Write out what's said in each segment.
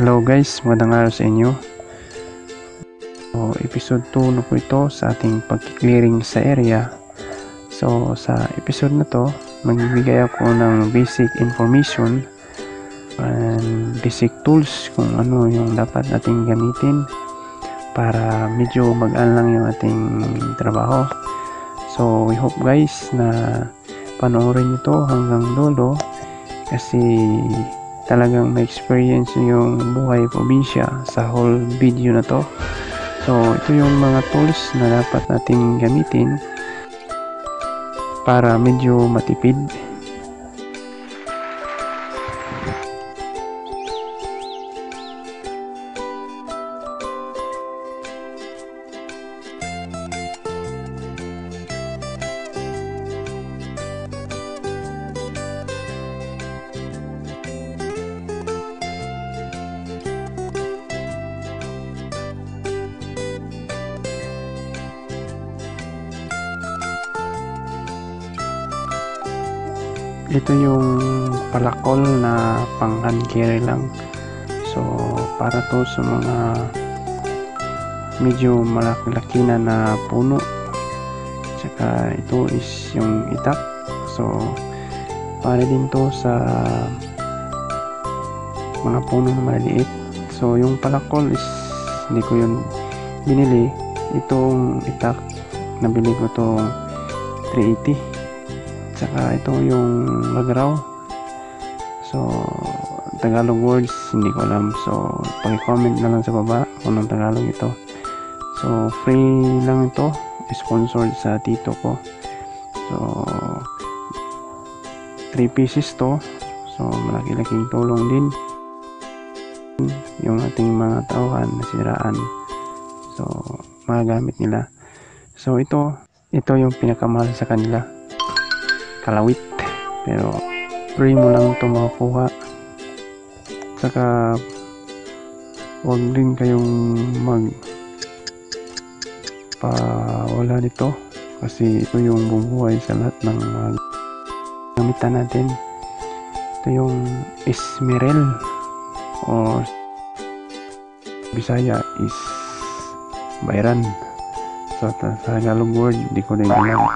Hello guys, magandang araw sa inyo. So, episode 2 na po ito sa ating pag-clearing sa area. So, sa episode na to, magbibigay ako ng basic information and basic tools kung ano yung dapat nating gamitin para medyo magaan lang yung ating trabaho. So, we hope guys na panoorin ito hanggang dulo kasi talagang ma-experience yung buhay probinsya sa whole video na to. So ito yung mga tools na dapat nating gamitin para medyo matipid. Ito yung palakol na pang hand carry lang. So para to sa mga medyo malaki-laki na puno. Tsaka ito is yung itak. So para din to sa mga puno na maliliit. So yung palakol is hindi ko yun binili. Itong itak nabili ko tong 380. Tsaka ito yung lagraw. So Tagalog words hindi ko alam, so paki-comment na lang sa baba kung anong Tagalog ito. So free lang ito, sponsored sa tito ko. So 3 pieces to, so malaki-laking tulong din yung ating mga tauhan na siraan, so magagamit nila. So ito yung pinakamahal sa kanila, kalawit, pero free mo lang ito makakuha. Saka huwag din kayong magpawala nito kasi ito yung bubuhay sa lahat ng gamitan natin. Ito yung Esmeril or Bisaya is Bayran. So sa Tagalog word di ko din alam,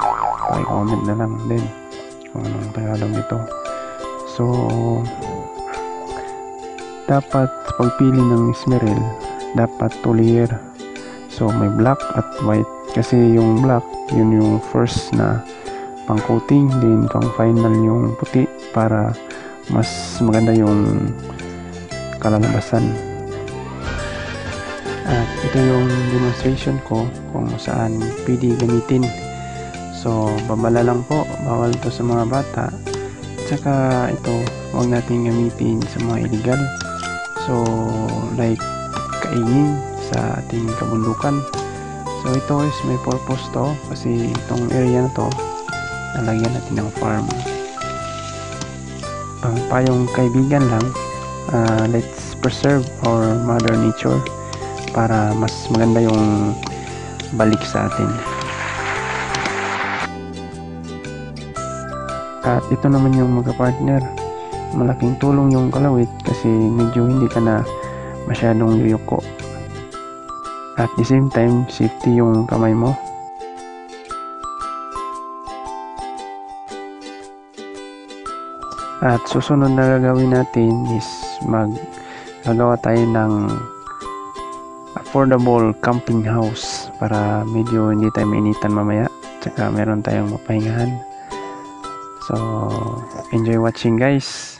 comment na lang din kung anong Tagalog ito. So dapat pagpili ng Esmeril dapat 2 layer. So may black at white kasi yung black yun yung first na pang coating, din pang final yung puti para mas maganda yung kalalabasan. At ito yung demonstration ko kung saan pwede gamitin. So babala lang po, bawal to sa mga bata. Tsaka ito huwag natin gamitin sa mga illegal, so like kaingin sa ating kabundukan. So ito is may purpose to kasi itong area na to nalagyan natin ng farm. Ang payong kaibigan lang, let's preserve our mother nature para mas maganda yung balik sa atin. At ito naman yung magka-partner, malaking tulong yung kalawit kasi medyo hindi ka na masyadong yuyuko. At the same time, safety yung kamay mo. At susunod na gagawin natin is maggagawa tayo ng affordable camping house para medyo hindi tayo mainitan mamaya. Tsaka meron tayong mapahingahan. So enjoy watching guys.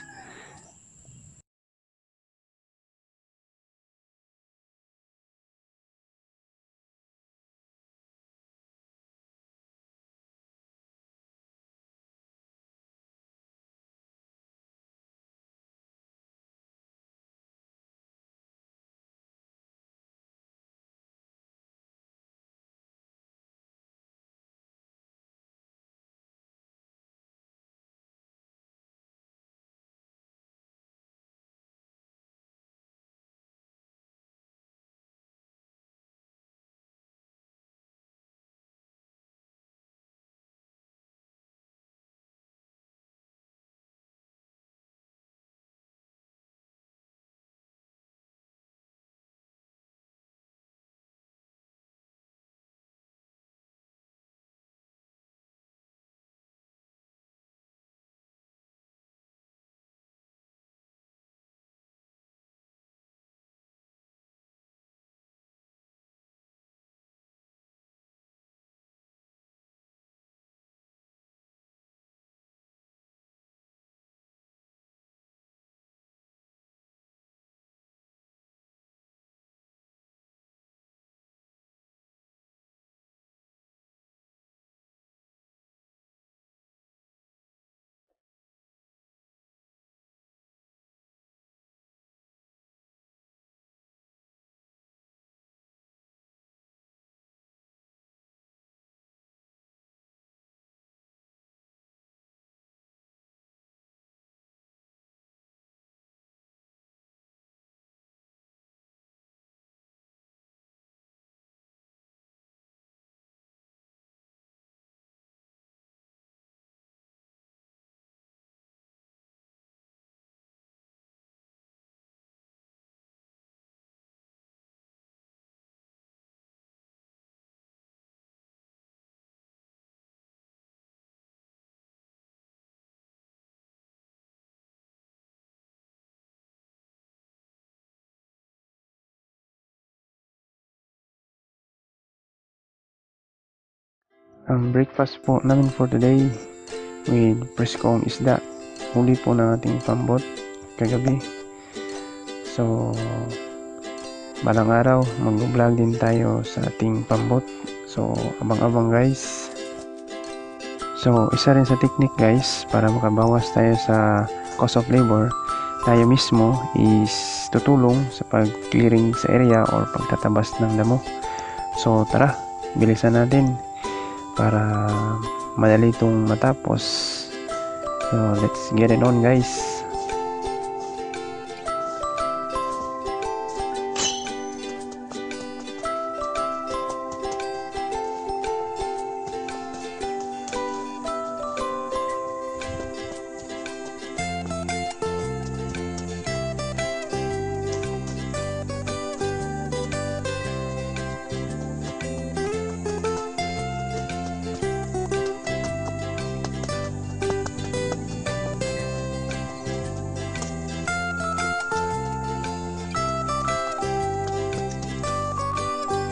Ang breakfast po namin for today with preskong isda. Huli po ng ating pambot kagabi. So, balang araw mag-vlog din tayo sa ating pambot. So, abang-abang guys. So, isa rin sa technique guys para makabawas tayo sa cost of labor, tayo mismo is tutulong sa pag-clearing sa area or pagtatabas ng damo. So, tara, bilisan natin para madali itong matapos. So let's get it on guys.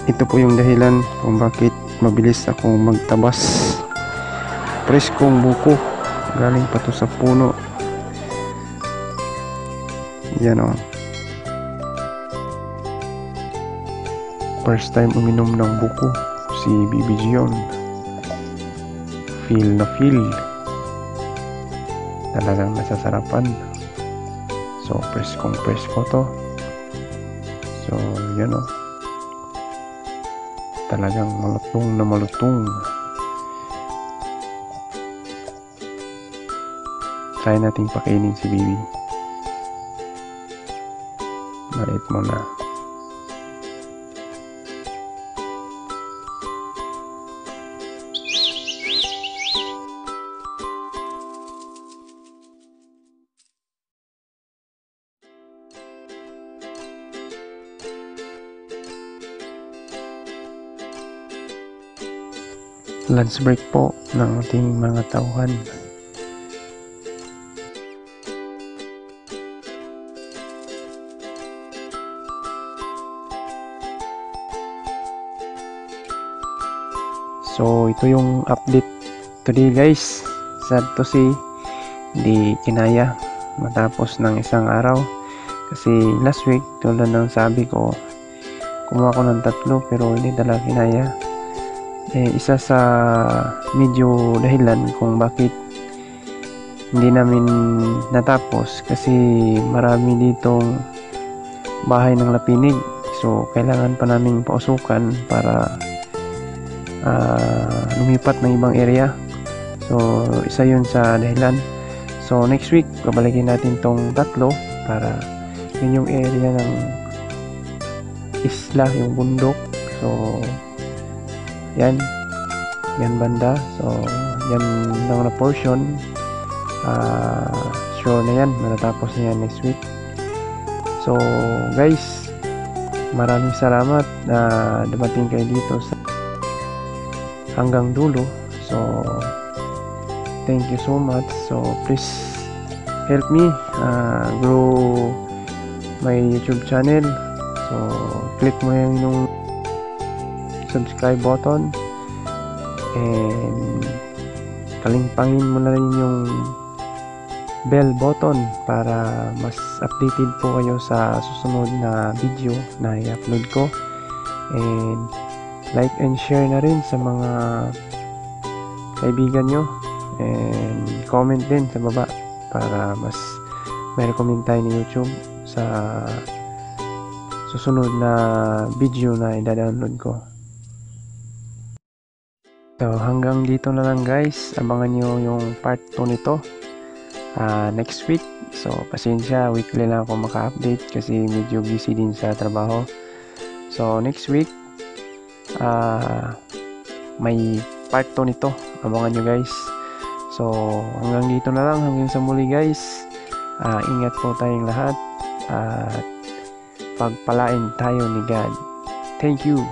Ito po yung dahilan kung bakit mabilis akong magtabas. Preskong buko, galing pa to sa puno. Yan o. First time uminom ng buko si Bibi Gion. Feel na feel. Talagang nasasarapan. So preskong presko to. So yan o. Talagang malutong na malutong. Try nating pakainin si Bibi. Maliit muna. Lunch break po ng ating mga tauhan. So ito yung update today guys. Sad to see, hindi kinaya matapos ng isang araw. Kasi last week, tulad ng sabi ko, kumuha ko ng 3 pero hindi talaga kinaya. Isa sa medyo dahilan kung bakit hindi namin natapos kasi marami ditong bahay ng lapinig. So kailangan pa namin pausukan para lumipat ng ibang area. So isa yun sa dahilan. So next week babalikin natin tong 3 para yun yung area ng isla, yung bundok. So yan banda. So yan lang na portion. Sure na yan, matatapos na yan next week. So guys, maraming salamat na dumating kayo dito sa hanggang dulo. So thank you so much. So please help me grow my YouTube channel. So click mo yung subscribe button and kalimpangin mo na rin yung bell button para mas updated po kayo sa susunod na video na i-upload ko, and like and share na rin sa mga kaibigan nyo, and comment din sa baba para mas may recommend tayo ni YouTube sa susunod na video na i-download ko. So hanggang dito na lang guys, abangan nyo yung part 2 nito next week. So pasensya, weekly lang ako maka-update kasi medyo busy din sa trabaho. So next week may part 2 nito, abangan nyo guys. So hanggang dito na lang, hanggang sa muli guys. Ingat po tayong lahat at pagpalain tayo ni God. Thank you.